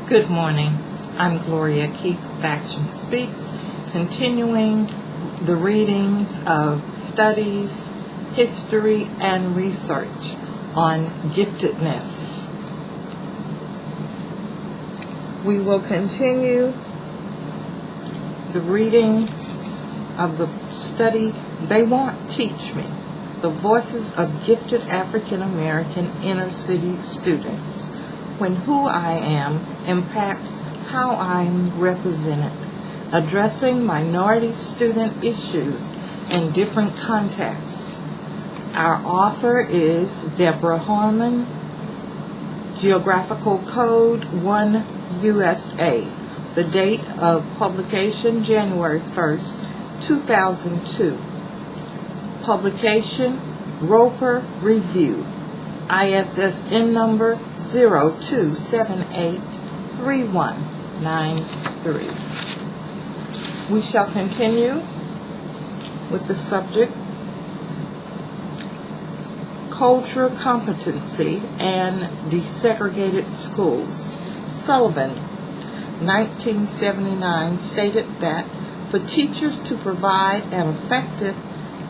Good morning. I'm Gloria J. Action Speaks, continuing the readings of studies, history, and research on giftedness. We will continue the reading of the study, They Won't Teach Me, the Voices of Gifted African American Inner City Students, when who I am impacts how I'm represented, addressing minority student issues in different contexts. Our author is Deborah Harmon, Geographical Code 1 USA. The date of publication January 1st, 2002. Publication Roper Review. ISSN number 02783193. We shall continue with the subject Cultural Competency and Desegregated Schools. Sullivan, 1979, stated that for teachers to provide an effective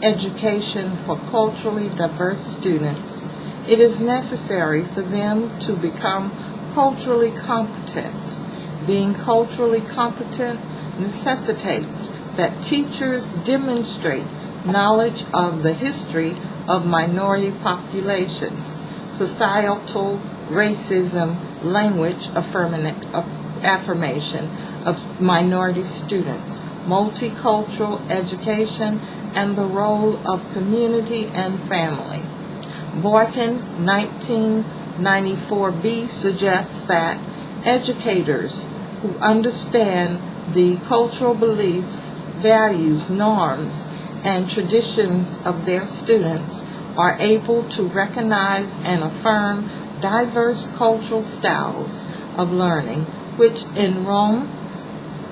education for culturally diverse students, it is necessary for them to become culturally competent. Being culturally competent necessitates that teachers demonstrate knowledge of the history of minority populations, societal racism, language affirmation of minority students, multicultural education, and the role of community and family. Boykin, 1994b, suggests that educators who understand the cultural beliefs, values, norms, and traditions of their students are able to recognize and affirm diverse cultural styles of learning, which in Rome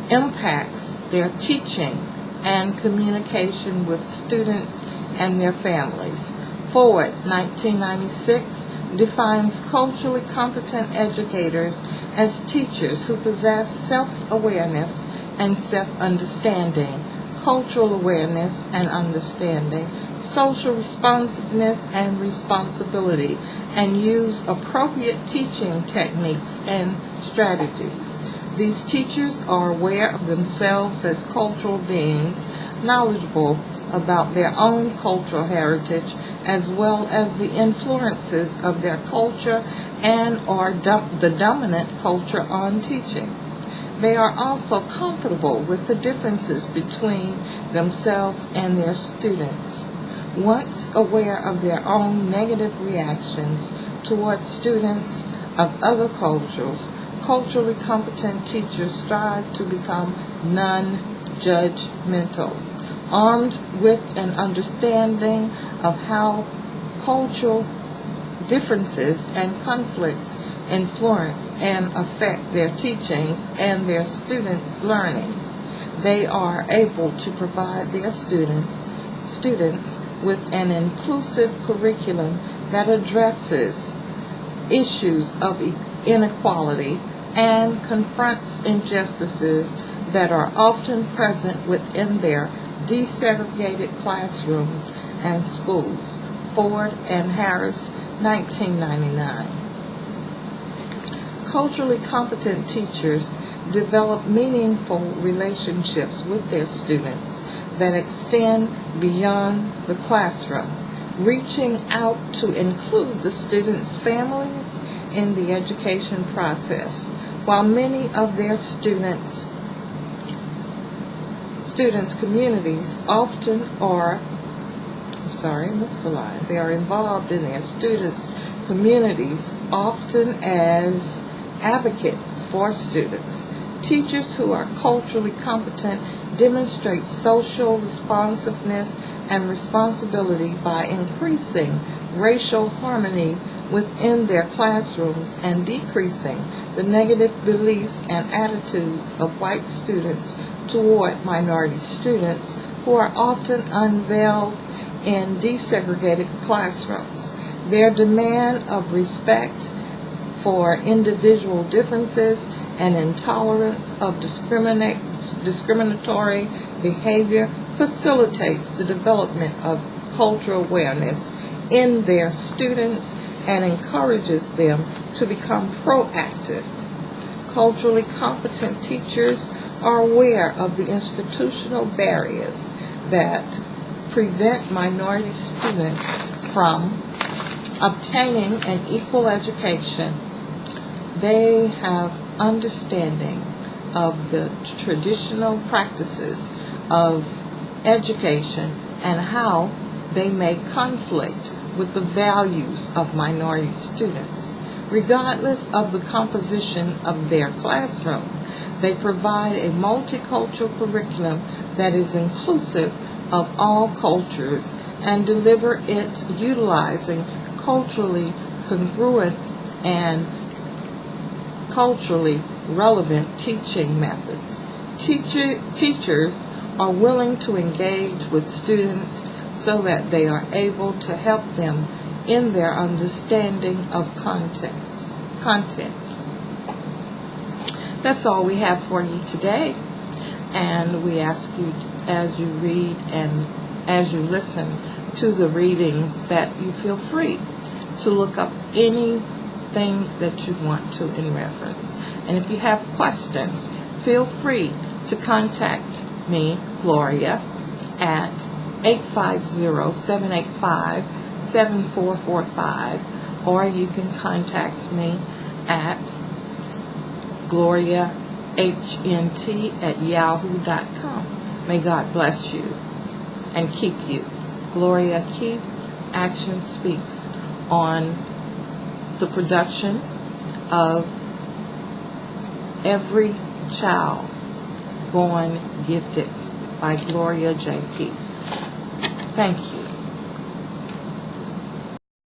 impacts their teaching and communication with students and their families. Ford, 1996, defines culturally competent educators as teachers who possess self-awareness and self-understanding, cultural awareness and understanding, social responsiveness and responsibility, and use appropriate teaching techniques and strategies. These teachers are aware of themselves as cultural beings, knowledgeable about their own cultural heritage, as well as the influences of their culture and or the dominant culture on teaching. They are also comfortable with the differences between themselves and their students. Once aware of their own negative reactions towards students of other cultures, culturally competent teachers strive to become non-judgmental. Armed with an understanding of how cultural differences and conflicts influence and affect their teachings and their students' learnings, they are able to provide their students with an inclusive curriculum that addresses issues of inequality and confronts injustices that are often present within their desegregated classrooms and schools. Ford and Harris, 1999. Culturally competent teachers develop meaningful relationships with their students that extend beyond the classroom, reaching out to include the students' families in the education process. While many of their students' communities often are, they are involved in their students' communities often as advocates for students. Teachers who are culturally competent demonstrate social responsiveness and responsibility by increasing racial harmony within their classrooms and decreasing the negative beliefs and attitudes of white students toward minority students who are often unveiled in desegregated classrooms. Their demand of respect for individual differences and intolerance of discriminatory behavior facilitates the development of cultural awareness in their students and encourages them to become proactive. Culturally competent teachers are aware of the institutional barriers that prevent minority students from obtaining an equal education. They have understanding of the traditional practices of education and how they may conflict with the values of minority students. Regardless of the composition of their classroom, they provide a multicultural curriculum that is inclusive of all cultures and deliver it utilizing culturally congruent and culturally relevant teaching methods. Teachers are willing to engage with students so that they are able to help them in their understanding of content. That's all we have for you today, and we ask you, as you read and as you listen to the readings, that you feel free to look up anything that you want to in reference. And if you have questions, feel free to contact me, Gloria, at 850-785-7445, or you can contact me at GloriaHNT@yahoo.com. May God bless you and keep you. Gloria Keith, Action Speaks, on the production of Every Child Born Gifted by Gloria J. Keith. Thank you.